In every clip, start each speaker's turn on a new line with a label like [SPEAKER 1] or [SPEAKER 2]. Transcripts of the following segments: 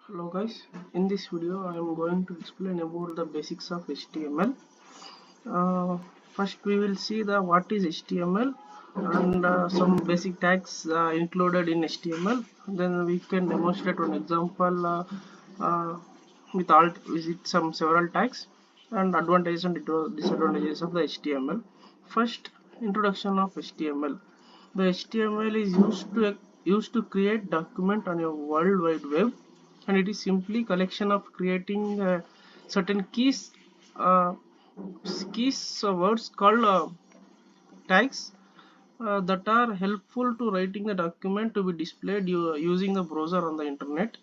[SPEAKER 1] Hello guys, in this video I am going to explain about the basics of HTML. First we will see the what is HTML and some basic tags included in HTML. Then we can demonstrate one example uh, with some several tags and advantages and disadvantages of the HTML. First, introduction of HTML. The HTML is used to create document on a world wide web, and it is simply collection of creating certain uh, words called tags that are helpful to writing the document to be displayed using the browser on the internet.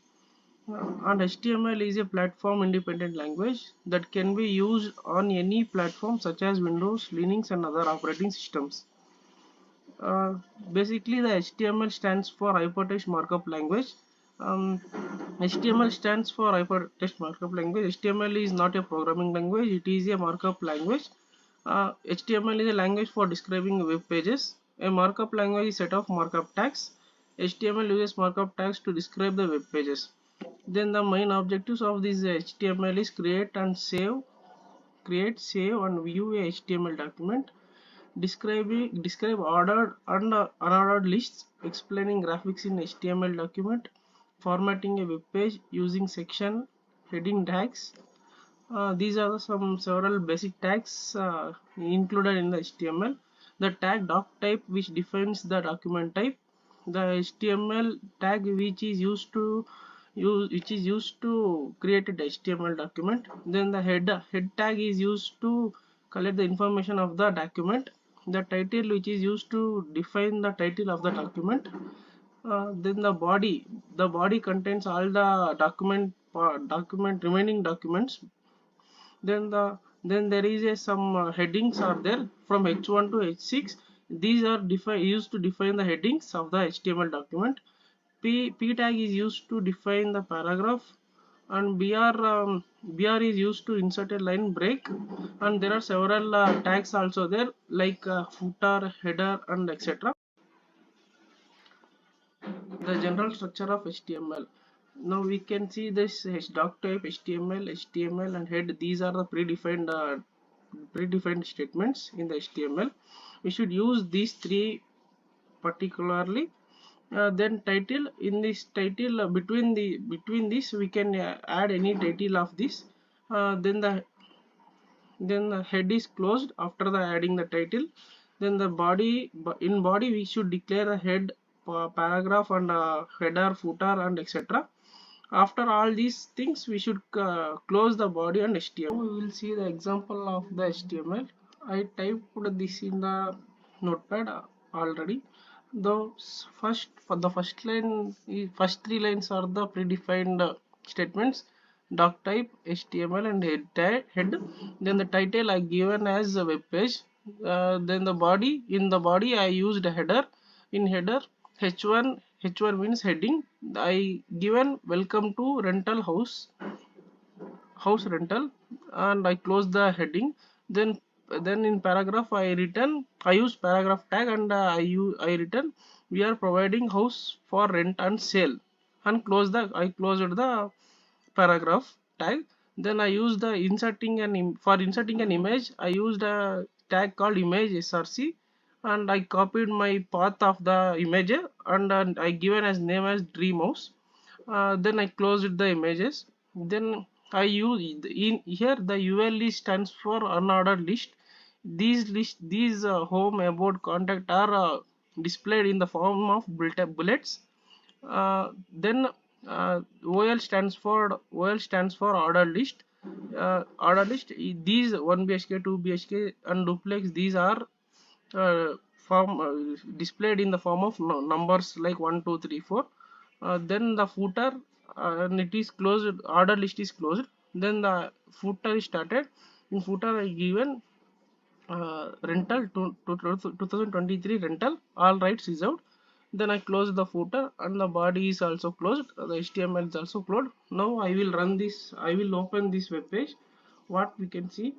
[SPEAKER 1] And HTML is a platform independent language that can be used on any platform such as Windows, Linux and other operating systems. uh, Basically the HTML stands for hypertext markup language. HTML stands for hypertext markup language. HTML is not a programming language, it is a markup language. HTML is a language for describing web pages. A markup language is a set of markup tags. HTML uses markup tags to describe the web pages. Then the main objectives of this HTML is create, save and view a HTML document, describe ordered and unordered lists, explaining graphics in HTML document, formatting a web page using section heading tags. These are some several basic tags included in the HTML. The tag doc type, which defines the document type. The HTML tag which is used to create a HTML document. Then the head tag is used to collect the information of the document. The title, which is used to define the title of the document. Then the body contains all the document remaining documents. Then there is some headings are there from h1 to h6. These are used to define the headings of the HTML document. P tag is used to define the paragraph, and br is used to insert a line break. And there are several tags also there, like footer, header and etc. The general structure of HTML. Now we can see this doc type, HTML and head. These are the predefined statements in the HTML. We should use these three particularly. Then title, in this title, between this we can add any title of this. Then the head is closed after the adding the title. Then the in body we should declare a head, paragraph and header, footer and etc. After all these things we should close the body and HTML. Now we will see the example of the HTML. I typed this in the notepad already. The first line, first three lines are the predefined statements: doc type, HTML and head. Then the title I given as a web page. Then the body, in the body I used a header. In header, h1 means heading. I given welcome to house rental, and I close the heading. Then in paragraph I use paragraph tag, and I written we are providing house for rent and sale, and I closed the paragraph tag. Then I use the for inserting an image I used a tag called image src, and I copied my path of the image, and I given as name as dream house. Then I closed the images. Then I use in here the UL list stands for unordered list. These home, about, contact are displayed in the form of bullets. Then OL stands for ordered list. These 1 BHK, 2 BHK and duplex, these are form displayed in the form of numbers like 1 2 3 4. Then the footer, and it is closed, order list is closed. Then the footer is started. In footer I given rental to 2023 rental, all rights reserved. Then I close the footer, and the body is also closed, the HTML is also closed. Now I will open this web page. What we can see,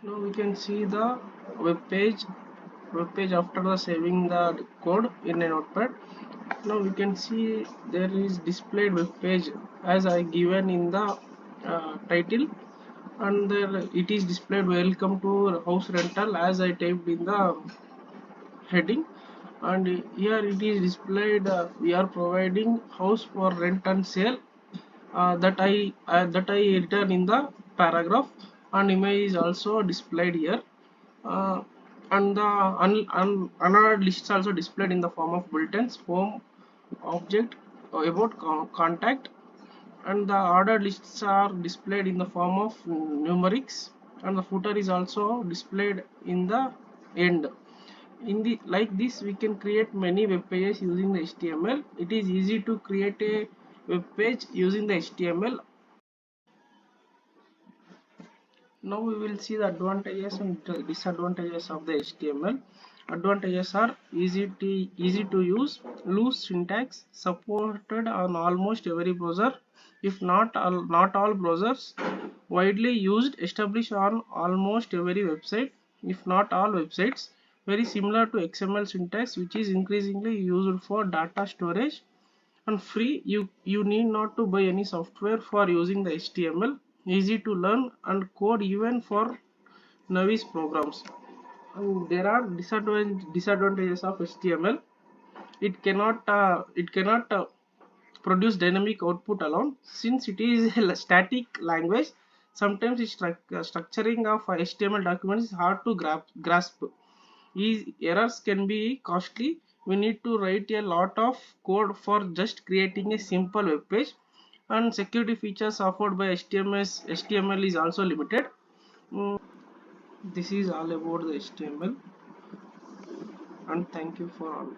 [SPEAKER 1] now we can see the web page after the saving the code in a notepad. Now we can see there is displayed web page as I given in the title, and there it is displayed welcome to house rental as I typed in the heading, and here it is displayed we are providing house for rent and sale, that I written in the paragraph, and image is also displayed here, uh, and the another lists also displayed in the form of bulletins, home, object, about contact, and the ordered lists are displayed in the form of numerics, and the footer is also displayed in the end. In the like this we can create many web pages using the HTML. It is easy to create a web page using the HTML. Now we will see the advantages and disadvantages of the HTML. Advantages are easy to use, loose syntax, supported on almost every browser, if not all browsers, widely used, established on almost every website, if not all websites, very similar to XML syntax, which is increasingly used for data storage, and free. You need not to buy any software for using the HTML, easy to learn and code even for novice programs. And there are disadvantages of HTML. It cannot produce dynamic output alone, since it is a static language. Sometimes its structuring of HTML documents is hard to grasp. Errors can be costly. We need to write a lot of code for just creating a simple web page, and security features offered by HTML is also limited. Mm, this is all about the HTML, and thank you for all.